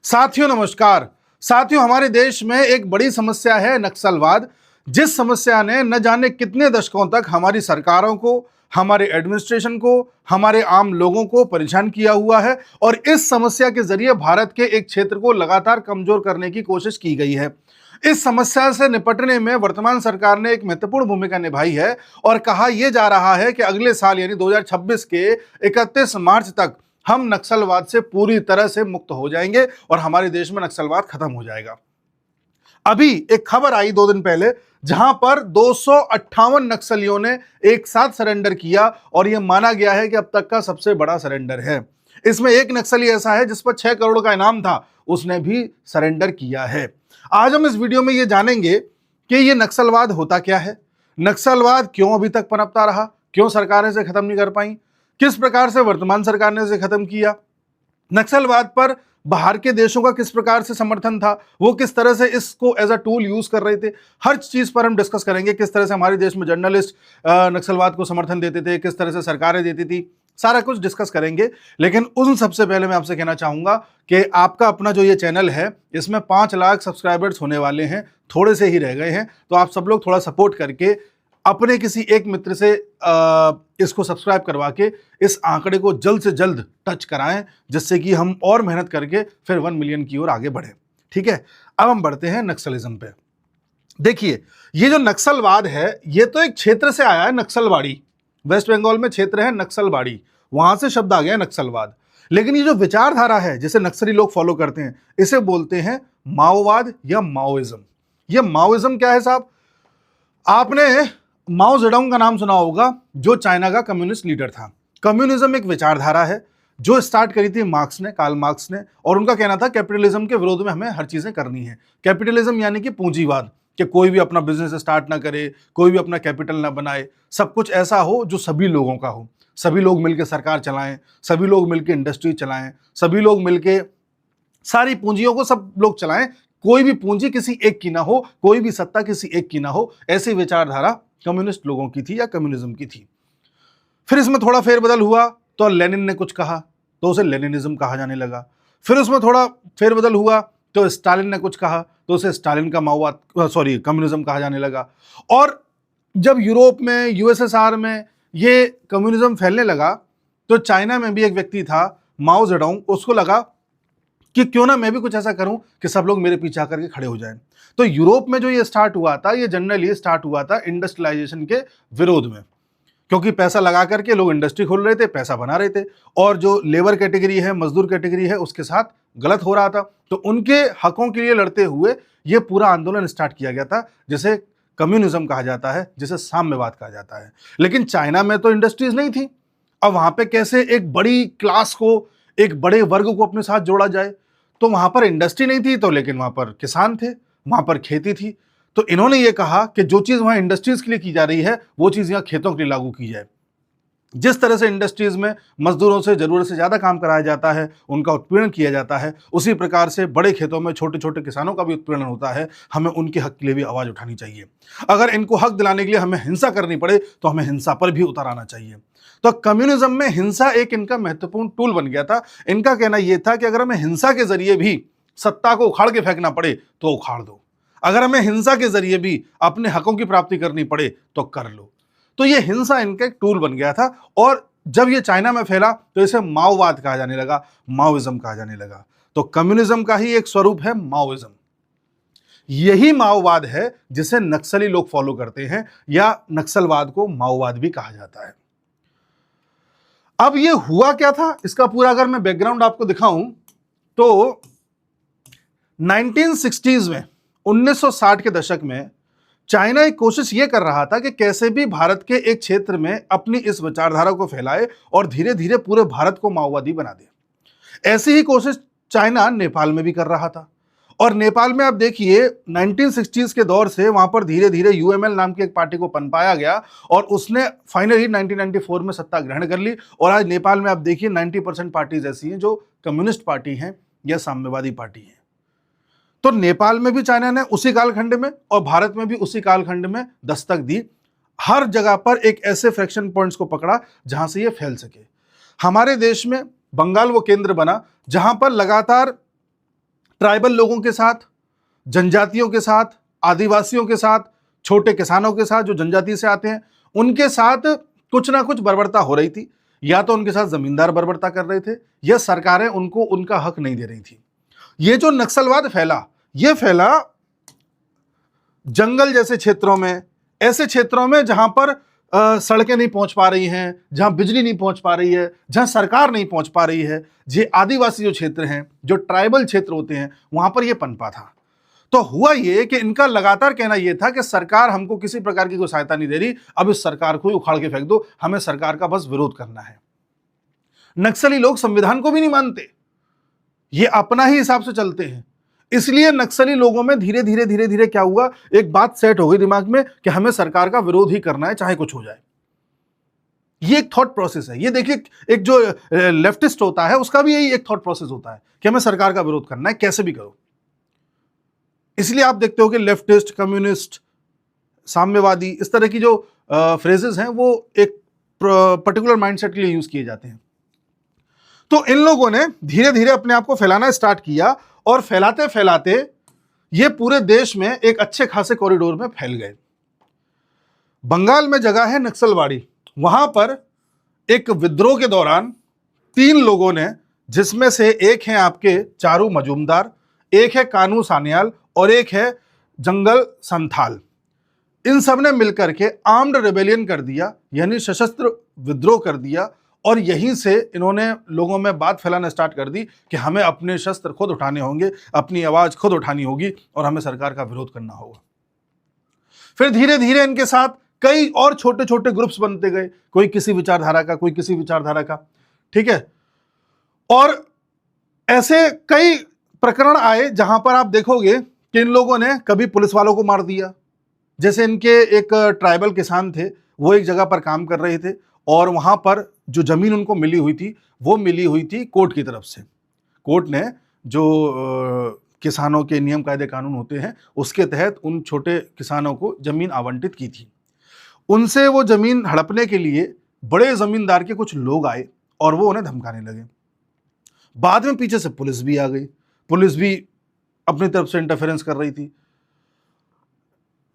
साथियों नमस्कार। साथियों, हमारे देश में एक बड़ी समस्या है नक्सलवाद, जिस समस्या ने न जाने कितने दशकों तक हमारी सरकारों को, हमारे एडमिनिस्ट्रेशन को, हमारे आम लोगों को परेशान किया हुआ है और इस समस्या के जरिए भारत के एक क्षेत्र को लगातार कमजोर करने की कोशिश की गई है। इस समस्या से निपटने में वर्तमान सरकार ने एक महत्वपूर्ण भूमिका निभाई है और कहा यह जा रहा है कि अगले साल यानी 2026 के 31 मार्च तक हम नक्सलवाद से पूरी तरह से मुक्त हो जाएंगे और हमारे देश में नक्सलवाद खत्म हो जाएगा। अभी एक खबर आई 2 दिन पहले, जहां पर 258 नक्सलियों ने एक साथ सरेंडर किया और यह माना गया है कि अब तक का सबसे बड़ा सरेंडर है। इसमें एक नक्सली ऐसा है जिस पर 6 करोड़ का इनाम था, उसने भी सरेंडर किया है। आज हम इस वीडियो में यह जानेंगे कि यह नक्सलवाद होता क्या है, नक्सलवाद क्यों अभी तक पनपता रहा, क्यों सरकारें इसे खत्म नहीं कर पाई, किस प्रकार से वर्तमान सरकार ने इसे खत्म किया, नक्सलवाद पर बाहर के देशों का किस प्रकार से समर्थन था, वो किस तरह से इसको एज अ टूल यूज कर रहे थे। हर चीज पर हम डिस्कस करेंगे। किस तरह से हमारे देश में जर्नलिस्ट नक्सलवाद को समर्थन देते थे, किस तरह से सरकारें देती थी, सारा कुछ डिस्कस करेंगे। लेकिन उन सबसे पहले मैं आपसे कहना चाहूंगा कि आपका अपना जो ये चैनल है, इसमें 5 लाख सब्सक्राइबर्स होने वाले हैं, थोड़े से ही रह गए हैं, तो आप सब लोग थोड़ा सपोर्ट करके अपने किसी एक मित्र से इसको सब्सक्राइब करवा के इस आंकड़े को जल्द से जल्द टच कराएं, जिससे कि हम और मेहनत करके फिर 1 मिलियन की ओर आगे बढ़े। ठीक है, अब हम बढ़ते हैं नक्सलिज्म पे। देखिए, ये जो नक्सलवाद है, ये तो एक क्षेत्र से आया है, नक्सलवाड़ी। वेस्ट बंगाल में क्षेत्र है नक्सलवाड़ी, वहां से शब्द आ गया नक्सलवाद। लेकिन ये जो विचारधारा है जिसे नक्सली लोग फॉलो करते हैं, इसे बोलते हैं माओवाद या माओइज्म। ये माओइज्म क्या है साहब? आपने माओ जेडोंग का नाम सुना होगा, जो चाइना का कम्युनिस्ट लीडर था। कम्युनिज्म एक विचारधारा है जो स्टार्ट करी थी मार्क्स ने, कार्ल मार्क्स ने, और उनका कहना था कैपिटलिज्म के विरोध में हमें हर चीजें करनी है। कैपिटलिज्म यानी कि पूंजीवाद, कि कोई भी अपना बिजनेस स्टार्ट ना करे, कोई भी अपना कैपिटल ना बनाए, सब कुछ ऐसा हो जो सभी लोगों का हो, सभी लोग मिलकर सरकार चलाएं, सभी लोग मिलकर इंडस्ट्री चलाएं, सभी लोग मिलकर सारी पूंजियों को सब लोग चलाएं, कोई भी पूंजी किसी एक की ना हो, कोई भी सत्ता किसी एक की ना हो। ऐसी विचारधारा कम्युनिस्ट लोगों की थी या कम्युनिज्म की थी। फिर इसमें थोड़ा फेरबदल हुआ तो लेनिन ने कुछ कहा तो उसे लेनिनिज्म कहा जाने लगा। फिर उसमें थोड़ा फेरबदल हुआ तो स्टालिन ने कुछ कहा तो उसे स्टालिन का माओवाद कम्युनिज्म कहा जाने लगा। और जब यूरोप में, यूएसएसआर में ये कम्युनिज्म फैलने लगा तो चाइना में भी एक व्यक्ति था माओ जेडोंग, उसको लगा कि क्यों ना मैं भी कुछ ऐसा करूं कि सब लोग मेरे पीछे आकर के खड़े हो जाएं। तो यूरोप में जो ये स्टार्ट हुआ था, ये जनरली स्टार्ट हुआ था इंडस्ट्रियलाइजेशन के विरोध में, क्योंकि पैसा लगा करके लोग इंडस्ट्री खोल रहे थे, पैसा बना रहे थे, और जो लेबर कैटेगरी है, मजदूर कैटेगरी है, उसके साथ गलत हो रहा था। तो उनके हकों के लिए लड़ते हुए ये पूरा आंदोलन स्टार्ट किया गया था, जिसे कम्युनिज्म कहा जाता है, जिसे साम्यवाद कहा जाता है। लेकिन चाइना में तो इंडस्ट्रीज नहीं थी। अब वहां पे कैसे एक बड़ी क्लास को, एक बड़े वर्ग को अपने साथ जोड़ा जाए? तो वहां पर इंडस्ट्री नहीं थी, तो लेकिन वहां पर किसान थे, वहां पर खेती थी। तो इन्होंने ये कहा कि जो चीज वहां इंडस्ट्रीज के लिए की जा रही है, वो चीज यहां खेतों के लिए लागू की जाए। जिस तरह से इंडस्ट्रीज में मजदूरों से जरूरत से ज्यादा काम कराया जाता है, उनका उत्पीड़न किया जाता है, उसी प्रकार से बड़े खेतों में छोटे छोटे किसानों का भी उत्पीड़न होता है। हमें उनके हक के लिए भी आवाज उठानी चाहिए। अगर इनको हक दिलाने के लिए हमें हिंसा करनी पड़े तो हमें हिंसा पर भी उतर आना चाहिए। तो कम्युनिज्म में हिंसा एक इनका महत्वपूर्ण टूल बन गया था। इनका कहना यह था कि अगर हमें हिंसा के जरिए भी सत्ता को उखाड़ के फेंकना पड़े तो उखाड़ दो, अगर हमें हिंसा के जरिए भी अपने हकों की प्राप्ति करनी पड़े तो कर लो। तो ये हिंसा इनका एक टूल बन गया था। और जब ये चाइना में फैला तो इसे माओवाद कहा जाने लगा, माओइज्म कहा जाने लगा। तो कम्युनिज्म का ही एक स्वरूप है माओइज्म। यही माओवाद है जिसे नक्सली लोग फॉलो करते हैं, या नक्सलवाद को माओवाद भी कहा जाता है। अब ये हुआ क्या था, इसका पूरा अगर मैं बैकग्राउंड आपको दिखाऊं तो 1960s में, 1960 के दशक में चाइना एक कोशिश ये कर रहा था कि कैसे भी भारत के एक क्षेत्र में अपनी इस विचारधारा को फैलाए और धीरे धीरे पूरे भारत को माओवादी बना दे। ऐसी ही कोशिश चाइना नेपाल में भी कर रहा था। और नेपाल में आप देखिए 1960s के दौर से वहां पर धीरे धीरे यूएमएल नाम की एक पार्टी को पनपाया गया और उसने फाइनली 1994 में सत्ता ग्रहण कर ली। और आज नेपाल में आप देखिए 90% पार्टीज ऐसी हैं जो कम्युनिस्ट पार्टी हैं या साम्यवादी पार्टी हैं। तो नेपाल में भी चाइना ने उसी कालखंड में और भारत में भी उसी कालखंड में दस्तक दी। हर जगह पर एक ऐसे फ्रैक्शन पॉइंट्स को पकड़ा जहां से ये फैल सके। हमारे देश में बंगाल वो केंद्र बना जहां पर लगातार ट्राइबल लोगों के साथ, जनजातियों के साथ, आदिवासियों के साथ, छोटे किसानों के साथ जो जनजाति से आते हैं, उनके साथ कुछ ना कुछ बर्बरता हो रही थी। या तो उनके साथ जमींदार बर्बरता कर रहे थे या सरकारें उनको उनका हक नहीं दे रही थी। ये जो नक्सलवाद फैला, ये फैला जंगल जैसे क्षेत्रों में, ऐसे क्षेत्रों में जहां पर सड़कें नहीं पहुंच पा रही हैं, जहां बिजली नहीं पहुंच पा रही है, जहां सरकार नहीं पहुंच पा रही है। ये आदिवासी जो क्षेत्र हैं, जो ट्राइबल क्षेत्र होते हैं, वहां पर यह पनपा था। तो हुआ ये कि इनका लगातार कहना यह था कि सरकार हमको किसी प्रकार की कोई सहायता नहीं दे रही, अब इस सरकार को ही उखाड़ के फेंक दो, हमें सरकार का बस विरोध करना है। नक्सली लोग संविधान को भी नहीं मानते, ये अपना ही हिसाब से चलते हैं। इसलिए नक्सली लोगों में धीरे धीरे क्या हुआ, एक बात सेट हो गई दिमाग में कि हमें सरकार का विरोध ही करना है, चाहे कुछ हो जाए। ये एक थॉट प्रोसेस है। ये देखिए, एक जो लेफ्टिस्ट होता है उसका भी यही एक थॉट प्रोसेस होता है कि हमें सरकार का विरोध करना है, कैसे भी करो। इसलिए आप देखते हो कि लेफ्टिस्ट, कम्युनिस्ट, साम्यवादी, इस तरह की जो फ्रेजेस हैं वो एक पर्टिकुलर माइंडसेट के लिए यूज किए जाते हैं। तो इन लोगों ने धीरे धीरे अपने आप को फैलाना स्टार्ट किया और फैलाते फैलाते ये पूरे देश में एक अच्छे खासे कॉरिडोर में फैल गए। बंगाल में जगह है नक्सलवाड़ी, वहां पर एक विद्रोह के दौरान 3 लोगों ने, जिसमें से एक है आपके चारू मजूमदार, एक है कानू सान्याल और एक है जंगल संथाल, इन सब ने मिलकर के आर्म्ड रेबेलियन कर दिया, यानी सशस्त्र विद्रोह कर दिया। और यहीं से इन्होंने लोगों में बात फैलाना स्टार्ट कर दी कि हमें अपने शस्त्र खुद उठाने होंगे, अपनी आवाज खुद उठानी होगी और हमें सरकार का विरोध करना होगा। फिर धीरे धीरे इनके साथ कई और छोटे छोटे ग्रुप्स बनते गए, कोई किसी विचारधारा का, कोई किसी विचारधारा का, ठीक है। और ऐसे कई प्रकरण आए जहां पर आप देखोगे कि इन लोगों ने कभी पुलिस वालों को मार दिया। जैसे इनके एक ट्राइबल किसान थे, वो एक जगह पर काम कर रहे थे और वहां पर जो जमीन उनको मिली हुई थी वो मिली हुई थी कोर्ट की तरफ से। कोर्ट ने जो किसानों के नियम कायदे कानून होते हैं उसके तहत उन छोटे किसानों को जमीन आवंटित की थी। उनसे वो जमीन हड़पने के लिए बड़े जमींदार के कुछ लोग आए और वो उन्हें धमकाने लगे। बाद में पीछे से पुलिस भी आ गई, पुलिस भी अपनी तरफ से इंटरफेरेंस कर रही थी।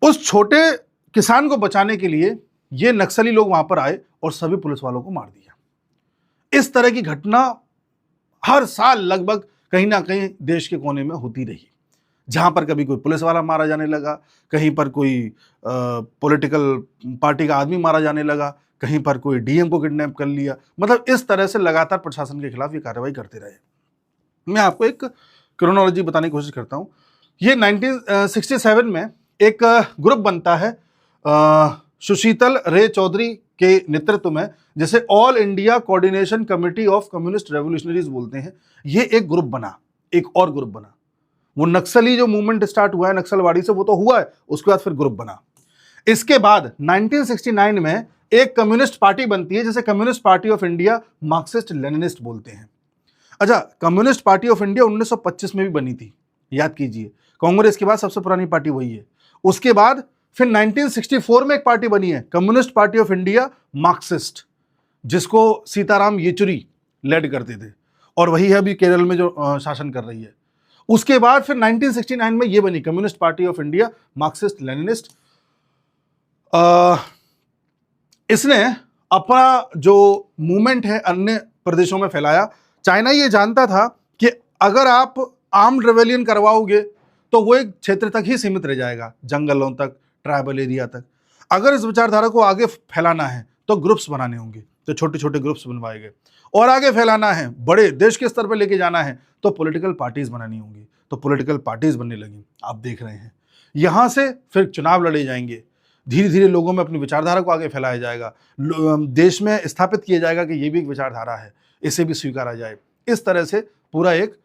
उस छोटे किसान को बचाने के लिए ये नक्सली लोग वहां पर आए और सभी पुलिस वालों को मार दिया। इस तरह की घटना हर साल लगभग कहीं ना कहीं देश के कोने में होती रही, जहां पर कभी कोई पुलिस वाला मारा जाने लगा, कहीं पर कोई पॉलिटिकल पार्टी का आदमी मारा जाने लगा, कहीं पर कोई डीएम को किडनैप कर लिया। मतलब इस तरह से लगातार प्रशासन के खिलाफ ये कार्रवाई करते रहे। मैं आपको एक क्रोनोलॉजी बताने की कोशिश करता हूं। ये 1967 में एक ग्रुप बनता है सुशीतल रे चौधरी के नेतृत्व में, जिसे all India coordination committee of communist revolutionaries बोलते हैं। ये एक ग्रुप बना, एक और ग्रुप बना। वो नक्सली जो मूवमेंट स्टार्ट हुआ है नक्सलवाड़ी से, वो तो हुआ है, उसके बाद फिर ग्रुप बना। इसके बाद 1969 में एक कम्युनिस्ट पार्टी बनती है, जिसे communist Party of India Marxist Leninist बोलते हैं। अच्छा, कम्युनिस्ट पार्टी ऑफ इंडिया 1925 में भी बनी थी, याद कीजिए। कांग्रेस के बाद सबसे पुरानी पार्टी वही है। उसके बाद फिर 1964 में एक पार्टी बनी है, communist Party of India Marxist, जिसको सीताराम येचुरी लेड करते थे और वही है अभी केरल में जो शासन कर रही है। उसके बाद फिर 1969 में ये बनी communist Party of India Marxist Leninist. इसने अपना जो मूवमेंट है अन्य प्रदेशों में फैलाया। चाइना ये जानता था कि अगर आप आर्म्ड रेवेलियन करवाओगे तो वो एक क्षेत्र तक ही सीमित रह जाएगा, जंगलों तक, ट्राइबल एरिया तक। अगर इस विचारधारा को आगे फैलाना है तो ग्रुप्स बनाने होंगे, तो छोटे छोटे ग्रुप्स बनवाए गए। और आगे फैलाना है, बड़े देश के स्तर पर लेके जाना है, तो पॉलिटिकल पार्टीज बनानी होंगी। तो पॉलिटिकल पार्टीज बनने लगी, आप देख रहे हैं। यहां से फिर चुनाव लड़े जाएंगे, धीरे धीरे लोगों में अपनी विचारधारा को आगे फैलाया जाएगा, देश में स्थापित किया जाएगा कि ये भी एक विचारधारा है, इसे भी स्वीकारा जाए। इस तरह से पूरा एक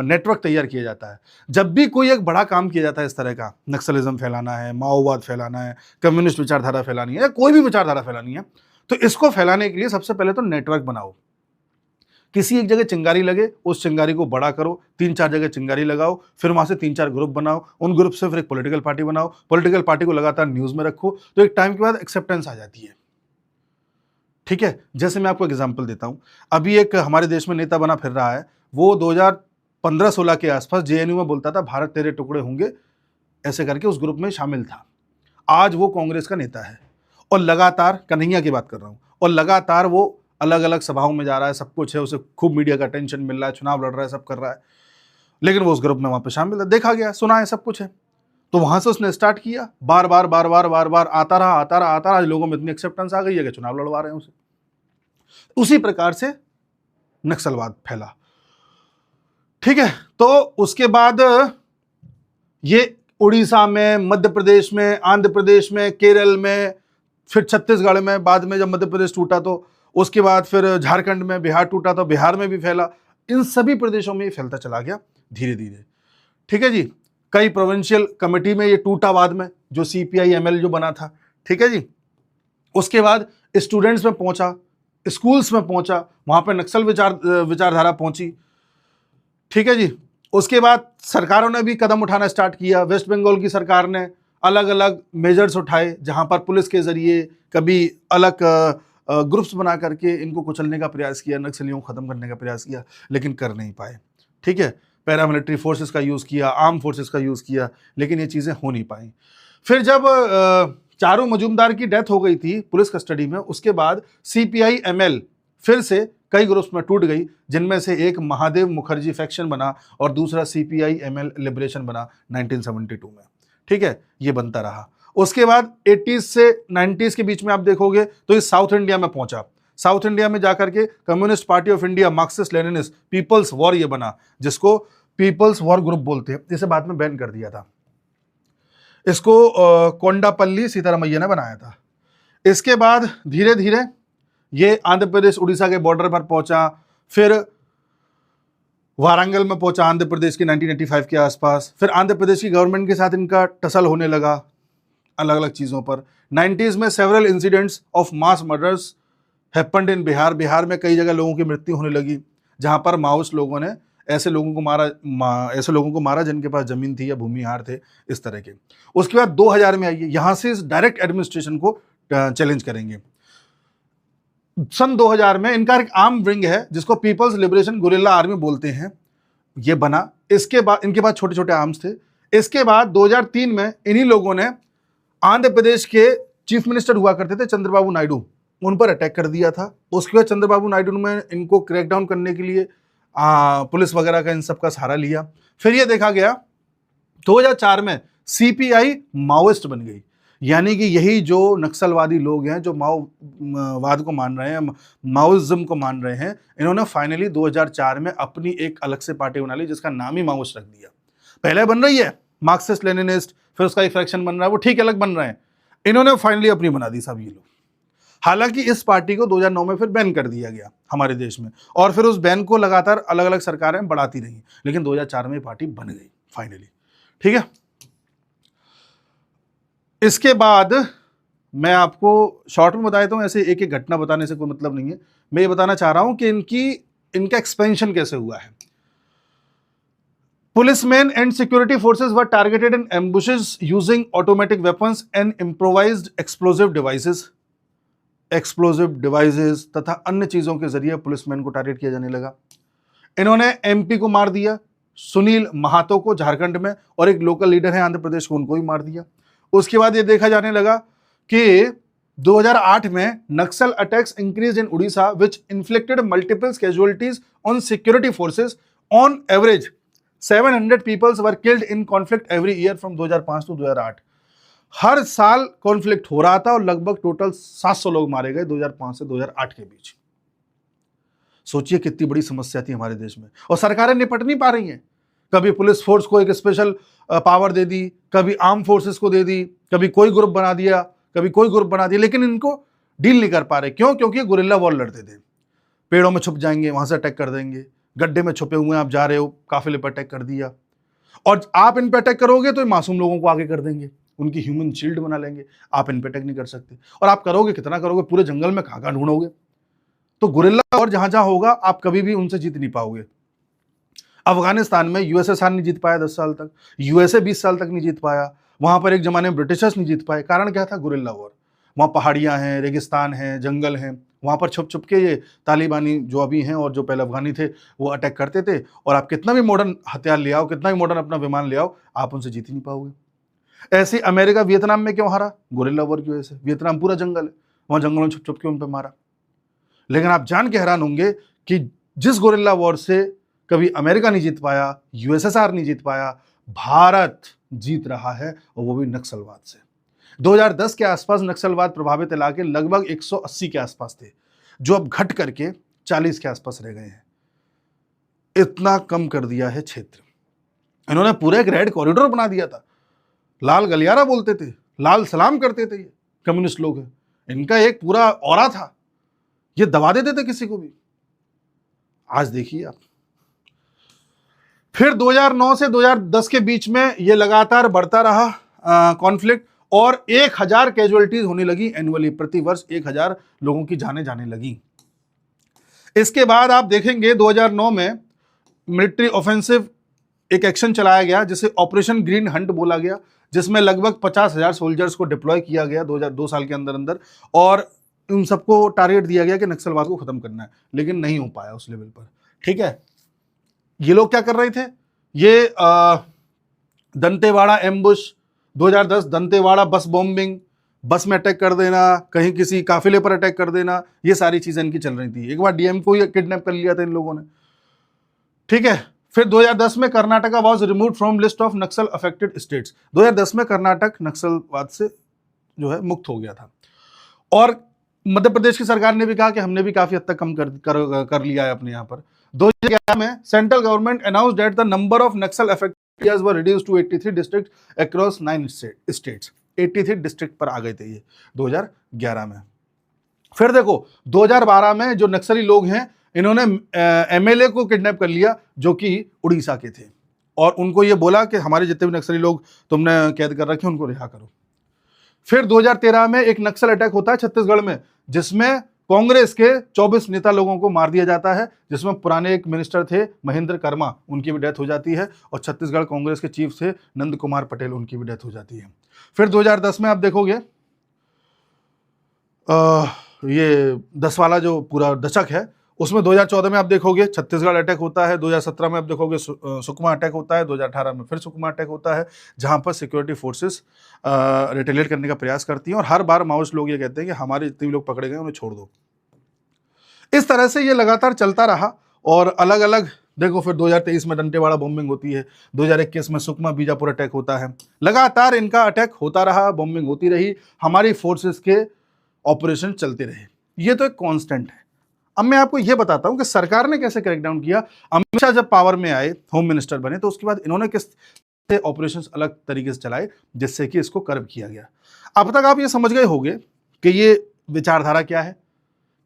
नेटवर्क तैयार किया जाता है। जब भी कोई एक बड़ा काम किया जाता है इस तरह का, नक्सलिज्म फैलाना है, माओवाद फैलाना है, कम्युनिस्ट विचारधारा फैलानी है, या कोई भी विचारधारा फैलानी है, तो इसको फैलाने के लिए सबसे पहले तो नेटवर्क बनाओ। किसी एक जगह चिंगारी लगे, उस चिंगारी को बड़ा करो, 3-4 जगह चिंगारी लगाओ, फिर वहां से 3-4 ग्रुप बनाओ, उन ग्रुप से फिर एक पॉलिटिकल पार्टी बनाओ, पॉलिटिकल पार्टी को लगातार न्यूज में रखो, तो एक टाइम के बाद एक्सेप्टेंस आ जाती है। ठीक है, जैसे मैं आपको एग्जांपल देता हूं। अभी एक हमारे देश में नेता बना फिर रहा है, वो 2000 15-16 के आसपास जेएनयू में बोलता था भारत तेरे टुकड़े होंगे, ऐसे करके उस ग्रुप में शामिल था। आज वो कांग्रेस का नेता है और लगातार, कन्हैया की बात कर रहा हूं, और लगातार वो अलग अलग सभाओं में जा रहा है, सब कुछ है, उसे खूब मीडिया का अटेंशन मिल रहा है, चुनाव लड़ रहा है, सब कर रहा है, लेकिन वो उस ग्रुप में वहां पे शामिल है, देखा गया, सुना है, सब कुछ है। तो वहां से उसने स्टार्ट किया, बार बार बार बार बार बार आता रहा। आज लोगों में इतनी एक्सेप्टेंस आ गई है कि चुनाव लड़वा रहे हैं उसे। उसी प्रकार से नक्सलवाद फैला। ठीक है, तो उसके बाद ये उड़ीसा में, मध्य प्रदेश में, आंध्र प्रदेश में, केरल में, फिर छत्तीसगढ़ में, बाद में जब मध्य प्रदेश टूटा तो उसके बाद फिर झारखंड में, बिहार टूटा तो बिहार में भी फैला। इन सभी प्रदेशों में ये फैलता चला गया धीरे धीरे। ठीक है जी, कई प्रोविंशियल कमेटी में ये टूटा बाद में, जो CPI-ML जो बना था। ठीक है जी, उसके बाद स्टूडेंट्स में पहुंचा, स्कूल्स में पहुंचा, वहां पर नक्सल विचारधारा पहुंची। ठीक है जी, उसके बाद सरकारों ने भी कदम उठाना स्टार्ट किया। वेस्ट बंगाल की सरकार ने अलग अलग मेजर्स उठाए, जहां पर पुलिस के जरिए कभी अलग ग्रुप्स बना करके इनको कुचलने का प्रयास किया, नक्सलियों को खत्म करने का प्रयास किया, लेकिन कर नहीं पाए। ठीक है, पैरामिलिट्री फोर्सेस का यूज़ किया, आर्म फोर्सेस का यूज़ किया, लेकिन ये चीज़ें हो नहीं पाई। फिर जब चारू मजूमदार की डेथ हो गई थी पुलिस कस्टडी में, उसके बाद CPI-ML फिर से कई ग्रुप्स में टूट गई, जिनमें से एक महादेव मुखर्जी फैक्शन बना और दूसरा CPI-ML लिबरेशन बना 1972 में। ठीक है, ये बनता रहा। उसके बाद 80s से 90s के बीच में आप देखोगे तो ये साउथ इंडिया में पहुंचा। साउथ इंडिया में जाकर के Communist Party of India, Marxist Leninist People's War ये बना, जिसको पीपल्स वॉर ग्रुप बोलते हैं। इसे बाद में बैन कर दिया था। इसको कोंडापल्ली सीतारामैया ने बनाया था। इसके बाद धीरे धीरे ये आंध्र प्रदेश उड़ीसा के बॉर्डर पर पहुंचा, फिर वारंगल में पहुंचा आंध्र प्रदेश के 1985 के आसपास। फिर आंध्र प्रदेश की गवर्नमेंट के साथ इनका टसल होने लगा अलग अलग चीज़ों पर। 90s में several incidents of mass murders happened in Bihar. Bihar में कई जगह लोगों की मृत्यु होने लगी, जहां पर माओइस्ट लोगों ने ऐसे लोगों को मारा जिनके पास जमीन थी या भूमिहार थे, इस तरह के। उसके बाद 2000 में आइए, यहां से इस डायरेक्ट एडमिनिस्ट्रेशन को चैलेंज करेंगे। सन 2000 में इनका एक आर्म विंग है जिसको पीपल्स लिबरेशन गुरिल्ला आर्मी बोलते हैं, ये बना। इसके बाद इनके पास छोटे छोटे आर्म्स थे। इसके बाद 2003 में इन्हीं लोगों ने आंध्र प्रदेश के चीफ मिनिस्टर हुआ करते थे चंद्रबाबू नायडू, उन पर अटैक कर दिया था। उसके बाद चंद्रबाबू नायडू ने इनको क्रैकडाउन करने के लिए पुलिस वगैरह का इन सब का सहारा लिया। फिर ये देखा गया 2004 में CPI माओइस्ट बन गई, यानी कि यही जो नक्सलवादी लोग हैं, जो माओवाद को मान रहे हैं, माओइज्म को मान रहे हैं, इन्होंने फाइनली 2004 में अपनी एक अलग से पार्टी बना ली जिसका नाम ही माओइस्ट रख दिया। पहले बन रही है मार्क्सिस्ट लेनिनिस्ट, फिर उसका एक फ्रैक्शन बन रहा है, वो ठीक अलग बन रहे हैं, इन्होंने फाइनली अपनी बना दी सब ये लोग। हालांकि इस पार्टी को 2009 में फिर बैन कर दिया गया हमारे देश में, और फिर उस बैन को लगातार अलग अलग सरकारें बढ़ाती रही, लेकिन 2004 में पार्टी बन गई फाइनली। ठीक है, इसके बाद मैं आपको शॉर्ट में बता देता हूं, ऐसे एक एक घटना बताने से कोई मतलब नहीं है। मैं ये बताना चाह रहा हूं कि इनका एक्सपेंशन कैसे हुआ है। Policemen and security forces were targeted in ambushes using automatic weapons and improvised explosive devices तथा अन्य चीजों के जरिए पुलिसमैन को टारगेट किया जाने लगा। इन्होंने MP को मार दिया, सुनील महातो को झारखंड में, और एक लोकल लीडर है आंध्र प्रदेश को, उनको भी मार दिया। उसके बाद ये देखा जाने लगा कि 2008 में Naxal attacks increase in Orissa which inflicted multiple casualties on security forces. On average 700 peoples were killed in conflict every year from 2005 to 2008। हर साल कॉन्फ्लिक्ट हो रहा था और लगभग टोटल 700 लोग मारे गए 2005 से 2008 के बीच। सोचिए कितनी बड़ी समस्या थी हमारे देश में, और सरकारें निपट नहीं पा रही हैं। कभी पुलिस फोर्स को एक स्पेशल पावर दे दी, कभी आर्म फोर्सेस को दे दी, कभी कोई ग्रुप बना दिया, कभी कोई ग्रुप बना दिया, लेकिन इनको डील नहीं कर पा रहे। क्यों? क्योंकि गुरिल्ला वॉर लड़ते थे। पेड़ों में छुप जाएंगे, वहां से अटैक कर देंगे, गड्ढे में छुपे हुए हैं, आप जा रहे हो, काफिले पर अटैक कर दिया, और आप इन पर अटैक करोगे तो मासूम लोगों को आगे कर देंगे, उनकी ह्यूमन शील्ड बना लेंगे। आप इन पर अटैक नहीं कर सकते, और आप करोगे कितना करोगे, पूरे जंगल में कहाँ ढूंढोगे। तो गुरिल्ला वॉर जहां जहां होगा आप कभी भी उनसे जीत नहीं पाओगे। अफगानिस्तान में USSR नहीं जीत पाया 10 साल तक, USA 20 साल तक नहीं जीत पाया, वहां पर एक जमाने में ब्रिटिशर्स नहीं जीत पाए। कारण क्या था? Guerrilla war. वहां पहाड़ियां हैं, रेगिस्तान है, जंगल हैं, वहाँ पर छुप छुप के ये तालिबानी जो अभी हैं और जो पहले अफगानी थे वो अटैक करते थे, और आप कितना भी मॉडर्न हथियार ले आओ, कितना भी मॉडर्न अपना विमान ले आओ, आप उनसे जीत ही नहीं पाओगे। ऐसे अमेरिका वियतनाम में क्यों हारा? गोरिल्ला वॉर की वजह से। वियतनाम पूरा जंगल है, वहाँ जंगलों में छुप छुप के उन पर मारा। लेकिन आप जान के हैरान होंगे कि जिस गोरिल्ला वॉर से कभी अमेरिका नहीं जीत पाया, यूएसएसआर नहीं जीत पाया, भारत जीत रहा है, और वो भी नक्सलवाद से। 2010 के आसपास नक्सलवाद प्रभावित इलाके लगभग 180 के आसपास थे, जो अब घट करके 40 के आसपास रह गए हैं। इतना कम कर दिया है क्षेत्र। इन्होंने पूरा एक रेड कॉरिडोर बना दिया था। लाल गलियारा बोलते थे, लाल सलाम करते थे, ये कम्युनिस्ट लोग हैं, इनका एक पूरा ऑरा था, ये दबा देते थे किसी को भी। आज देखिए आप। फिर 2009 से 2010 के बीच में ये लगातार बढ़ता रहा कॉन्फ्लिक्ट, और 1000 कैजुअलिटीज होने लगी एनुअली, प्रति वर्ष 1000 लोगों की जाने जाने लगी। इसके बाद आप देखेंगे 2009 में मिलिट्री ऑफेंसिव एक एक्शन चलाया गया जिसे ऑपरेशन ग्रीन हंट बोला गया, जिसमें लगभग 50,000 सोल्जर्स को डिप्लॉय किया गया 2 साल के अंदर अंदर, और उन सबको टारगेट दिया गया कि नक्सलवाद को खत्म करना है, लेकिन नहीं हो पाया उस लेवल पर। ठीक है, ये लोग क्या कर रहे थे? ये दंतेवाड़ा एम्बुश, 2010 दंतेवाड़ा बस बॉम्बिंग, बस में अटैक कर देना, कहीं किसी काफिले पर अटैक कर देना, ये सारी चीजें इनकी चल रही थी। एक बार डीएम को ही किडनैप कर लिया था इन लोगों ने। ठीक है, फिर 2010 में Karnataka was remove from list of Naxal affected states. 2010 में कर्नाटक नक्सलवाद से जो है मुक्त हो गया था, और मध्य प्रदेश की सरकार ने भी कहा कि हमने भी काफी हद तक कम कर लिया है अपने यहाँ पर। 2011 में central government announced that the number of Naxal affected areas were reduced to 83 district across 9 states. 83 district पर आ गए थे ये 2011 में। फिर देखो 2012 में जो नक्सली लोग हैं, इन्होंने एमएलए को किडनैप कर लिया जो कि उड़ीसा के थे, और उनको ये बोला कि हमारे जितने भी नक्सली लोग तुमने कैद कर रखे उनको रिहा करो। फिर 2013 में एक नक्सल अटैक होता है छत्तीसगढ़ में, जिसमें कांग्रेस के 24 नेता लोगों को मार दिया जाता है, जिसमें पुराने एक मिनिस्टर थे महेंद्र कर्मा, उनकी भी डेथ हो जाती है, और छत्तीसगढ़ कांग्रेस के चीफ थे नंद कुमार पटेल, उनकी भी डेथ हो जाती है। फिर 2010 में आप देखोगे ये 10 वाला जो पूरा दशक है, उसमें 2014 में आप देखोगे छत्तीसगढ़ अटैक होता है, 2017 में आप देखोगे सुकमा अटैक होता है, 2018 में फिर सुकमा अटैक होता है, जहां पर सिक्योरिटी फोर्सेस रिटेलिएट करने का प्रयास करती हैं, और हर बार माओइस्ट लोग ये कहते हैं कि हमारे जितने भी लोग पकड़े गए उन्हें छोड़ दो। इस तरह से ये लगातार चलता रहा, और अलग अलग देखो, फिर 2023 में दंतेवाड़ा बॉम्बिंग होती है, 2021 में सुकमा बीजापुर अटैक होता है। लगातार इनका अटैक होता रहा, बॉम्बिंग होती रही, हमारी फोर्सेस के ऑपरेशन चलते रहे। ये तो एक कांस्टेंट है। अब मैं आपको यह बताता हूं कि सरकार ने कैसे क्रैकडाउन किया। अमित शाह जब पावर में आए, होम मिनिस्टर बने, तो उसके बाद इन्होंने किस ऑपरेशंस अलग तरीके से चलाए जिससे कि इसको कर्व किया गया। अब तक आप ये समझ गए होंगे कि ये विचारधारा क्या है,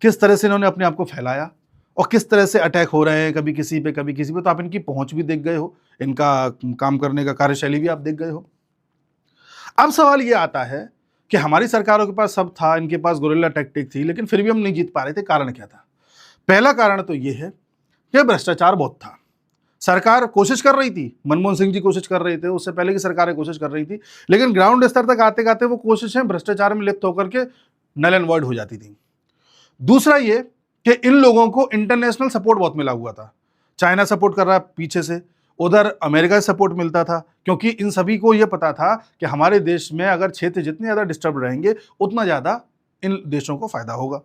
किस तरह से इन्होंने अपने आप को फैलाया, और किस तरह से अटैक हो रहे हैं, कभी किसी पे कभी किसी पे। तो आप इनकी पहुंच भी देख गए हो, इनका काम करने का कार्यशैली भी आप देख गए हो। अब सवाल ये आता है कि हमारी सरकारों के पास सब था, इनके पास गोरिल्ला टैक्टिक थी, लेकिन फिर भी हम नहीं जीत पा रहे थे। कारण क्या था? पहला कारण तो ये है कि भ्रष्टाचार बहुत था। सरकार कोशिश कर रही थी, मनमोहन सिंह जी कोशिश कर रहे थे, उससे पहले की सरकारें कोशिश कर रही थी, लेकिन ग्राउंड स्तर तक आते आते वो कोशिशें भ्रष्टाचार में लिप्त होकर के नल एंड वॉइड हो जाती थी। दूसरा ये कि इन लोगों को इंटरनेशनल सपोर्ट बहुत मिला हुआ था। चाइना सपोर्ट कर रहा है पीछे से, उधर अमेरिका से सपोर्ट मिलता था, क्योंकि इन सभी को यह पता था कि हमारे देश में अगर क्षेत्र जितने ज़्यादा डिस्टर्ब रहेंगे उतना ज़्यादा इन देशों को फायदा होगा।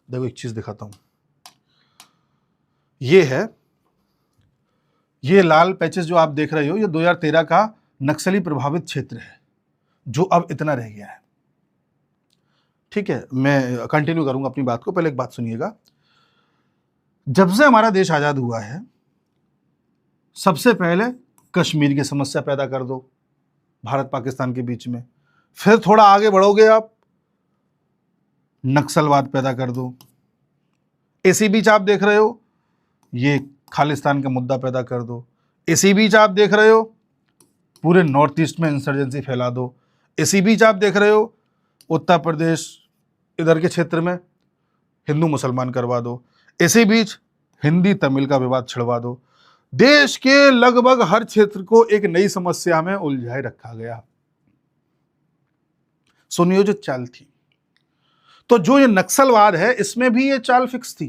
देखो एक चीज़ दिखाता हूं, ये है, ये लाल पैचेस जो आप देख रहे हो, ये 2013 का नक्सली प्रभावित क्षेत्र है जो अब इतना रह गया है। ठीक है, मैं कंटिन्यू करूंगा अपनी बात को, पहले एक बात सुनिएगा। जब से हमारा देश आजाद हुआ है, सबसे पहले कश्मीर की समस्या पैदा कर दो भारत पाकिस्तान के बीच में, फिर थोड़ा आगे बढ़ोगे आप, नक्सलवाद पैदा कर दो। इसी बीच आप देख रहे हो ये खालिस्तान का मुद्दा पैदा कर दो। इसी बीच आप देख रहे हो पूरे नॉर्थ ईस्ट में इंसर्जेंसी फैला दो। इसी बीच आप देख रहे हो उत्तर प्रदेश इधर के क्षेत्र में हिंदू मुसलमान करवा दो। इसी बीच हिंदी तमिल का विवाद छिड़वा दो। देश के लगभग हर क्षेत्र को एक नई समस्या में उलझाए रखा गया। सुनियोजित चाल थी। तो जो ये नक्सलवाद है इसमें भी ये चाल फिक्स थी।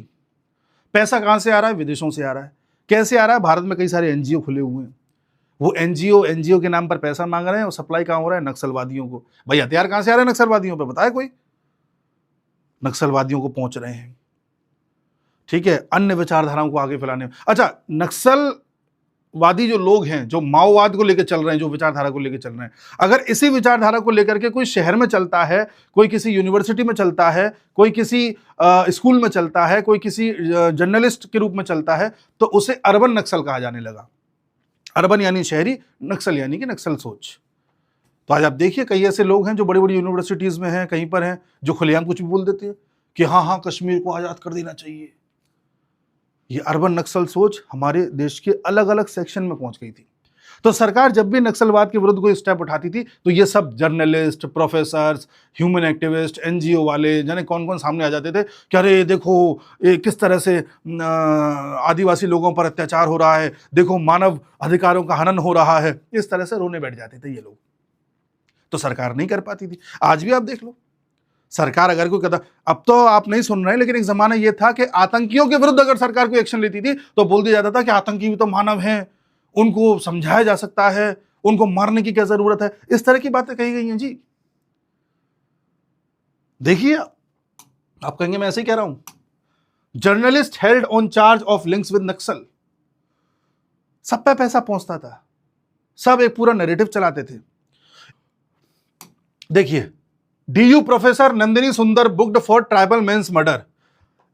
पैसा कहां से आ रहा है? विदेशों से आ रहा है। कैसे आ रहा है? भारत में कई सारे एनजीओ खुले हुए हैं, वो एनजीओ के नाम पर पैसा मांग रहे हैं और सप्लाई कहां हो रहा है? नक्सलवादियों को। भाई हथियार कहां से आ रहे हैं नक्सलवादियों पे? बताए कोई? नक्सलवादियों को पहुंच रहे हैं, ठीक है, अन्य विचारधाराओं को आगे फैलाने में। अच्छा, नक्सलवादी जो लोग हैं, जो माओवाद को लेकर चल रहे हैं, जो विचारधारा को लेकर चल रहे हैं, अगर इसी विचारधारा को लेकर के कोई शहर में चलता है, कोई किसी यूनिवर्सिटी में चलता है, कोई किसी स्कूल में चलता है, कोई किसी जर्नलिस्ट के रूप में चलता है, तो उसे अर्बन नक्सल कहा जाने लगा। अर्बन यानी शहरी, नक्सल यानी कि नक्सल सोच। तो आज आप देखिए कई ऐसे लोग हैं जो बड़ी बड़ी यूनिवर्सिटीज में हैं, कहीं पर हैं, जो खुलेआम कुछ भी बोल देते हैं कि हाँ हाँ कश्मीर को आजाद कर देना चाहिए। ये अर्बन नक्सल सोच हमारे देश के अलग अलग सेक्शन में पहुंच गई थी। तो सरकार जब भी नक्सलवाद के विरुद्ध कोई स्टेप उठाती थी तो ये सब journalist, professors, human activist, NGO वाले, जाने कौन कौन सामने आ जाते थे कि अरे देखो ये किस तरह से आदिवासी लोगों पर अत्याचार हो रहा है, देखो मानव अधिकारों का हनन हो रहा है, इस तरह से रोने बैठ जाते थे ये लोग। तो सरकार नहीं कर पाती थी। आज भी आप देख लो, सरकार अगर कोई कदम, अब तो आप नहीं सुन रहे, लेकिन एक जमाना यह था कि आतंकियों के विरुद्ध अगर सरकार कोई एक्शन लेती थी तो बोल दिया जाता था कि आतंकी भी तो मानव हैं, उनको समझाया जा सकता है, उनको मारने की क्या जरूरत है। इस तरह की बातें कही गई हैं जी। देखिए, आप कहेंगे मैं ऐसे ही कह रहा हूं, journalist held on charge of links with Naxal, सब पे पैसा पहुंचता था, सब एक पूरा नैरेटिव चलाते थे। देखिए, DU professor Nandini Sundar booked for tribal men's murder,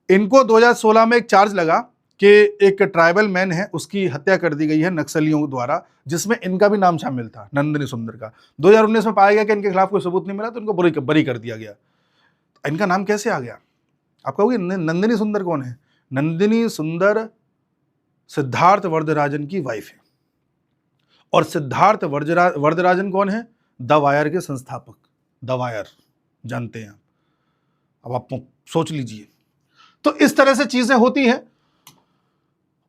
इनको 2016 में एक चार्ज लगा कि एक ट्राइबल मैन है, उसकी हत्या कर दी गई है नक्सलियों द्वारा, जिसमें इनका भी नाम शामिल था, नंदिनी सुंदर का। 2019 में पाया गया कि इनके खिलाफ कोई सबूत नहीं मिला तो इनको बरी कर दिया गया। इनका नाम कैसे आ गया? आप कहोगे नंदिनी सुंदर कौन है? नंदिनी सुंदर सिद्धार्थ वरदराजन की वाइफ है। और सिद्धार्थ वरदराजन कौन है? द वायर के संस्थापक। द वायर जानते हैं, अब आप सोच लीजिए। तो इस तरह से चीजें होती हैं।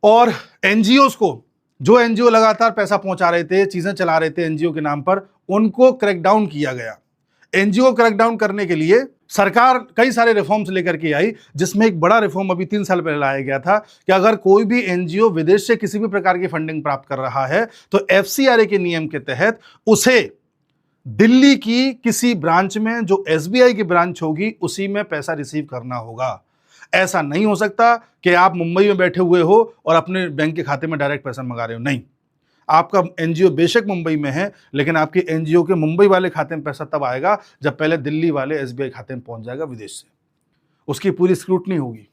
और एनजीओस को, जो एनजीओ लगातार पैसा पहुंचा रहे थे, चीजें चला रहे थे एनजीओ के नाम पर, उनको क्रैकडाउन किया गया। एनजीओ क्रैकडाउन करने के लिए सरकार कई सारे रिफॉर्म्स लेकर के आई, जिसमें एक बड़ा रिफॉर्म अभी 3 साल पहले लाया गया था कि अगर कोई भी एनजीओ विदेश से किसी भी प्रकार की फंडिंग प्राप्त कर रहा है तो एफसीआरए के नियम के तहत उसे दिल्ली की किसी ब्रांच में, जो एसबीआई की ब्रांच होगी, उसी में पैसा रिसीव करना होगा। ऐसा नहीं हो सकता कि आप मुंबई में बैठे हुए हो और अपने बैंक के खाते में डायरेक्ट पैसा मंगा रहे हो। नहीं, आपका एनजीओ बेशक मुंबई में है, लेकिन आपके एनजीओ के मुंबई वाले खाते में पैसा तब आएगा जब पहले दिल्ली वाले एसबीआई खाते में पहुंच जाएगा विदेश से। उसकी पूरी स्क्रूटनी होगी।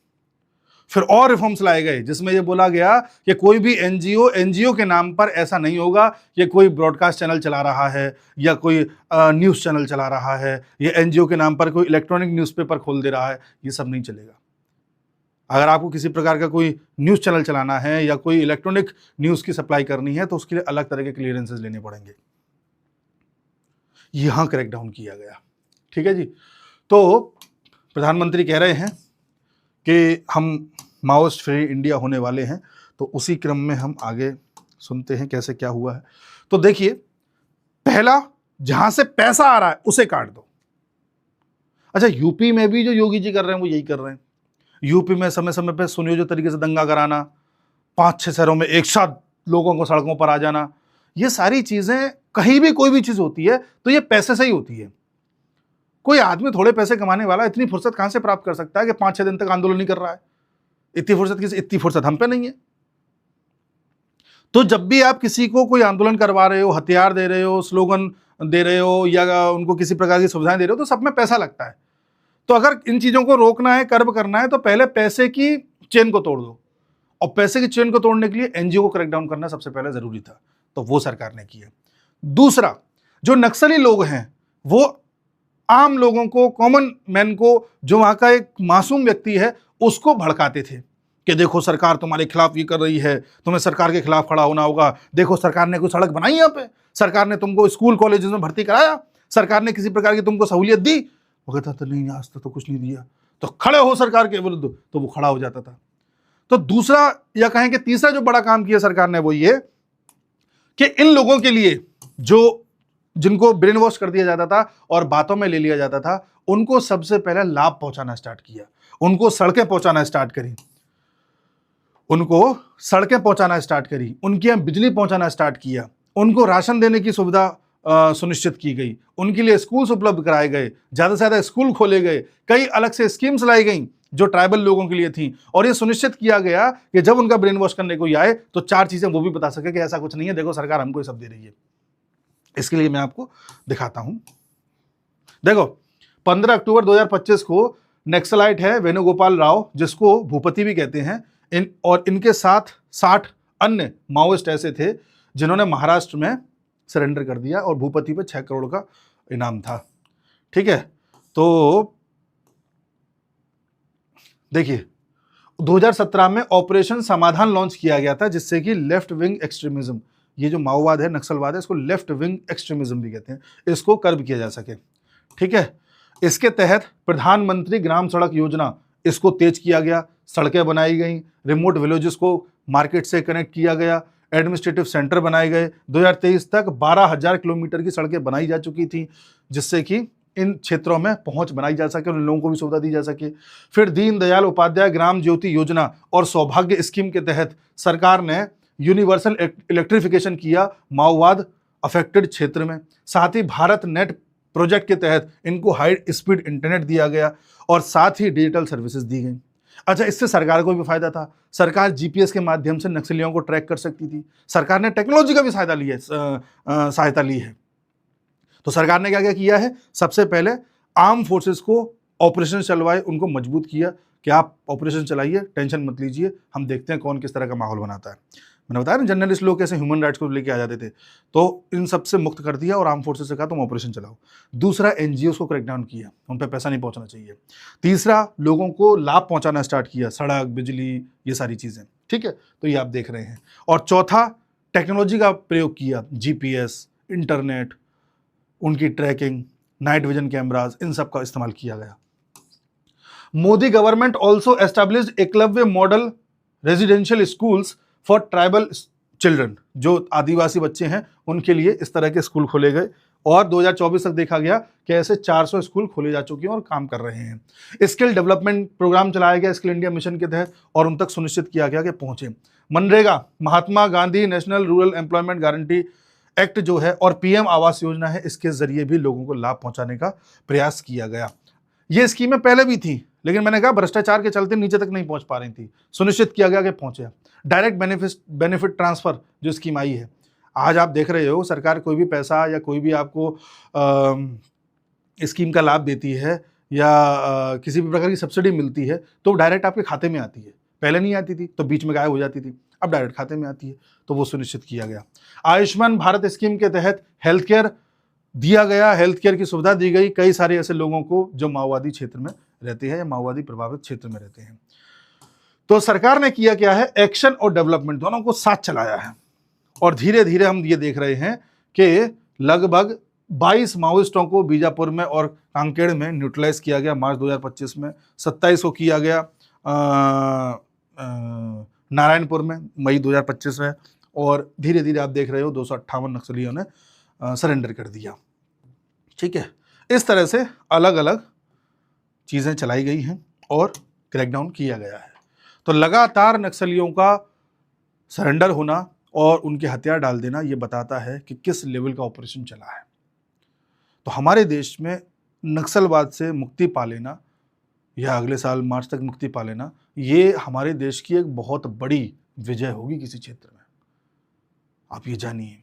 फिर और रिफॉर्म्स लाए गए जिसमें यह बोला गया कि कोई भी एनजीओ के नाम पर ऐसा नहीं होगा कि कोई ब्रॉडकास्ट चैनल चला रहा है या कोई न्यूज़ चैनल चला रहा है या एनजीओ के नाम पर कोई इलेक्ट्रॉनिक न्यूज़पेपर खोल दे रहा है। ये सब नहीं चलेगा। अगर आपको किसी प्रकार का कोई न्यूज़ चैनल चलाना है या कोई इलेक्ट्रॉनिक न्यूज़ की सप्लाई करनी है तो उसके लिए अलग तरह के क्लियरेंसेस लेने पड़ेंगे। यहां क्रैकडाउन किया गया। ठीक है जी। तो प्रधानमंत्री कह रहे हैं कि हम माओइस्ट फ्री इंडिया होने वाले हैं, तो उसी क्रम में हम आगे सुनते हैं कैसे क्या हुआ है। तो देखिए, पहला, जहां से पैसा आ रहा है उसे काट दो। अच्छा, यूपी में भी जो योगी जी कर रहे हैं वो यही कर रहे हैं। यूपी में समय समय पर सुनियोजित तरीके से दंगा कराना, 5-6 शहरों में एक साथ लोगों को सड़कों पर आ जाना, ये सारी चीजें, कहीं भी कोई भी चीज होती है तो ये पैसे से ही होती है। कोई आदमी थोड़े पैसे कमाने वाला इतनी फुर्सत कहां से प्राप्त कर सकता है कि 5-6 दिन तक आंदोलन नहीं कर रहा है? इतनी फुर्सत हम पे नहीं है। तो जब भी आप किसी को कोई आंदोलन करवा रहे हो, हथियार दे रहे हो, स्लोगन दे रहे हो या उनको किसी प्रकार की सुविधाएं दे रहे हो, तो सब में पैसा लगता है। तो अगर इन चीजों को रोकना है, कर्ब करना है, तो पहले पैसे की चेन को तोड़ दो। और पैसे की चेन को तोड़ने के लिए एनजीओ को क्रैकडाउन करना सबसे पहले जरूरी था, तो वो सरकार ने किया। दूसरा, जो नक्सली लोग हैं वो आम लोगों को, कॉमन मैन को, जो वहां का एक मासूम व्यक्ति है, उसको भड़काते थे कि देखो सरकार तुम्हारे खिलाफ ये कर रही है, तुम्हें सरकार के खिलाफ खड़ा होना होगा। देखो सरकार ने कोई सड़क बनाई यहाँ पे, सरकार ने तुमको स्कूल कॉलेजेस में भर्ती कराया, सरकार ने किसी प्रकार की तुमको सहूलियत दी। वो कहता था नहीं, आज तो कुछ नहीं दिया। तो खड़े हो सरकार के विरुद्ध, तो वो खड़ा हो जाता था। तो दूसरा, या कहें कि तीसरा जो बड़ा काम किया सरकार ने, वो ये कि इन लोगों के लिए, जो जिनको ब्रेन वॉश कर दिया जाता था और बातों में ले लिया जाता था, उनको सबसे पहले लाभ पहुंचाना स्टार्ट किया, उनको सड़कें पहुंचाना स्टार्ट करी, उनके यहाँ बिजली पहुंचाना स्टार्ट किया, उनको राशन देने की सुविधा सुनिश्चित की गई, उनके लिए स्कूल्स उपलब्ध कराए गए, ज्यादा से ज्यादा स्कूल खोले गए, कई अलग से स्कीम्स लाई गई जो ट्राइबल लोगों के लिए थी, और ये सुनिश्चित किया गया कि जब उनका ब्रेन वॉश करने को आए तो 4 चीजें वो भी बता सके कि ऐसा कुछ नहीं है, देखो सरकार हमको ये सब दे रही है। इसके लिए मैं आपको दिखाता हूं। देखो 15 अक्टूबर 2025 को नक्सलाइट है वेणुगोपाल राव, जिसको भूपति भी कहते हैं, और इनके साथ 60 अन्य माओइस्ट ऐसे थे जिन्होंने महाराष्ट्र में सरेंडर कर दिया, और भूपति पे 6 करोड़ का इनाम था। ठीक है, तो देखिए 2017 में ऑपरेशन समाधान लॉन्च किया गया था, जिससे कि लेफ्ट विंग एक्सट्रीमिज्म, ये जो माओवाद है, नक्सलवाद है, इसको लेफ्ट विंग एक्सट्रीमिज्म भी कहते हैं, इसको कर्ब किया जा सके। ठीक है, इसके तहत प्रधानमंत्री ग्राम सड़क योजना, इसको तेज किया गया, सड़कें बनाई गई, रिमोट विलेजेस को मार्केट से कनेक्ट किया गया, एडमिनिस्ट्रेटिव सेंटर बनाए गए। 2023 तक 12,000 किलोमीटर की सड़कें बनाई जा चुकी थी, जिससे कि इन क्षेत्रों में पहुंच बनाई जा सके और उन लोगों को भी सुविधा दी जा सके। फिर दीनदयाल उपाध्याय ग्राम ज्योति योजना और सौभाग्य स्कीम के तहत सरकार ने यूनिवर्सल इलेक्ट्रिफिकेशन किया माओवाद अफेक्टेड क्षेत्र में। साथ ही भारत नेट प्रोजेक्ट के तहत इनको हाई स्पीड इंटरनेट दिया गया, और साथ ही डिजिटल सर्विसेज दी गई। अच्छा, इससे सरकार को भी फायदा था, सरकार जीपीएस के माध्यम से नक्सलियों को ट्रैक कर सकती थी, सरकार ने टेक्नोलॉजी का भी सहायता ली है। तो सरकार ने क्या क्या किया है, सबसे पहले आर्म फोर्सेस को ऑपरेशन चलवाए, उनको मजबूत किया कि आप ऑपरेशन चलाइए, टेंशन मत लीजिए, हम देखते हैं कौन किस तरह का माहौल बनाता है। मैंने बताया ना, जर्नलिस्ट लोग कैसे ह्यूमन राइट्स को लेके आ जाते थे, तो इन सब से मुक्त कर दिया और आर्म फोर्सेस से कहा तुम ऑपरेशन चलाओ। दूसरा, एनजीओ को क्रैकडाउन किया, उन पर पैसा नहीं पहुंचना चाहिए। तीसरा, लोगों को लाभ पहुंचाना स्टार्ट किया, सड़क, बिजली, ये सारी चीजें। ठीक है, तो ये आप देख रहे हैं। और चौथा, टेक्नोलॉजी का प्रयोग किया, जीपीएस, इंटरनेट, उनकी ट्रैकिंग, नाइट विजन कैमराज, इन सब का इस्तेमाल किया गया। Modi government also established Eklavya model residential schools for tribal children, जो आदिवासी बच्चे हैं उनके लिए इस तरह के स्कूल खोले गए, और 2024 तक देखा गया कि ऐसे 400 स्कूल खोले जा चुके हैं और काम कर रहे हैं। स्किल डेवलपमेंट प्रोग्राम चलाया गया स्किल इंडिया मिशन के तहत, और उन तक सुनिश्चित किया गया कि पहुंचे। मनरेगा, Mahatma Gandhi national rural employment guarantee act जो है, और पीएम आवास योजना है, इसके जरिए भी लोगों को लाभ पहुंचाने का प्रयास किया गया। ये स्कीमें पहले भी थी, लेकिन मैंने कहा भ्रष्टाचार के चलते नीचे तक नहीं पहुंच पा रही थी, सुनिश्चित किया गया कि पहुंचे। डायरेक्ट बेनिफिट ट्रांसफर जो स्कीम आई है, आज आप देख रहे हो सरकार कोई भी पैसा या कोई भी आपको स्कीम का लाभ देती है या किसी भी प्रकार की सब्सिडी मिलती है, तो डायरेक्ट आपके खाते में आती है। पहले नहीं आती थी, तो बीच में गायब हो जाती थी, अब डायरेक्ट खाते में आती है, तो वो सुनिश्चित किया गया। आयुष्मान भारत स्कीम के तहत हेल्थ केयर दिया गया, हेल्थ केयर की सुविधा दी गई कई सारे ऐसे लोगों को जो माओवादी क्षेत्र में रहते हैं या माओवादी प्रभावित क्षेत्र में रहते हैं। तो सरकार ने किया क्या है, एक्शन और डेवलपमेंट दोनों को साथ चलाया है, और धीरे धीरे हम ये देख रहे हैं कि लगभग 22 माओइस्टों को बीजापुर में और कांकेड़ में न्यूट्रलाइज किया गया मार्च 2025 में, 27 को किया गया नारायणपुर में मई 2025 में, और धीरे धीरे आप देख रहे हो 258 नक्सलियों ने सरेंडर कर दिया। ठीक है, इस तरह से अलग अलग चीज़ें चलाई गई हैं और क्रैकडाउन किया गया है। तो लगातार नक्सलियों का सरेंडर होना और उनके हथियार डाल देना ये बताता है कि किस लेवल का ऑपरेशन चला है। तो हमारे देश में नक्सलवाद से मुक्ति पा लेना या अगले साल मार्च तक मुक्ति पा लेना, ये हमारे देश की एक बहुत बड़ी विजय होगी किसी क्षेत्र में। आप ये जानिए,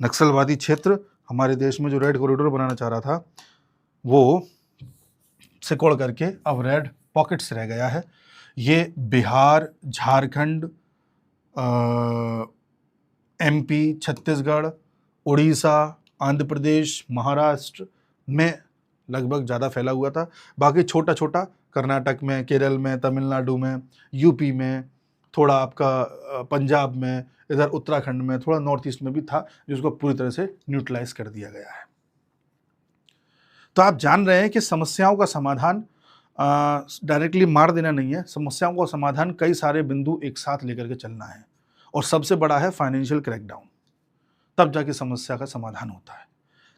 नक्सलवादी क्षेत्र हमारे देश में जो रेड कॉरिडोर बनाना चाह रहा था, वो सिकोड़ करके अब रेड पॉकेट्स रह गया है। ये बिहार, झारखंड, एमपी, छत्तीसगढ़, उड़ीसा, आंध्र प्रदेश, महाराष्ट्र में लगभग ज़्यादा फैला हुआ था। बाकी छोटा छोटा कर्नाटक में, केरल में, तमिलनाडु में, यूपी में, थोड़ा आपका पंजाब में, इधर उत्तराखंड में, थोड़ा नॉर्थ ईस्ट में भी था, जिसको पूरी तरह से न्यूट्रलाइज कर दिया गया है। तो आप जान रहे हैं कि समस्याओं का समाधान डायरेक्टली मार देना नहीं है, समस्याओं का समाधान कई सारे बिंदु एक साथ लेकर के चलना है, और सबसे बड़ा है फाइनेंशियल क्रैकडाउन, तब जाके समस्या का समाधान होता है।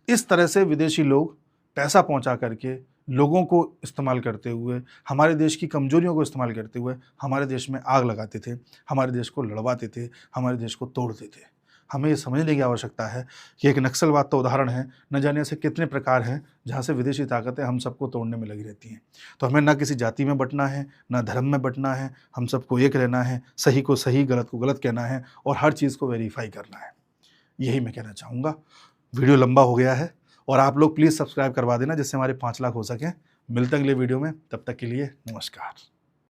इस तरह से विदेशी लोग पैसा पहुंचा करके लोगों को इस्तेमाल करते हुए, हमारे देश की कमजोरियों को इस्तेमाल करते हुए हमारे देश में आग लगाते थे, हमारे देश को लड़वाते थे, हमारे देश को तोड़ते थे। हमें ये समझने की आवश्यकता है कि एक नक्सलवाद तो उदाहरण है, न जाने ऐसे कितने प्रकार हैं जहाँ से विदेशी ताकतें हम सबको तोड़ने में लगी रहती हैं। तो हमें ना किसी जाति में बँटना है, ना धर्म में बँटना है, हम सबको एक रहना है, सही को सही, गलत को गलत कहना है और हर चीज़ को वेरीफाई करना है। यही मैं कहना चाहूँगा। वीडियो लंबा हो गया है और आप लोग प्लीज़ सब्सक्राइब करवा देना जिससे हमारे 5 लाख हो सकें। मिलते हैं अगले वीडियो में, तब तक के लिए नमस्कार।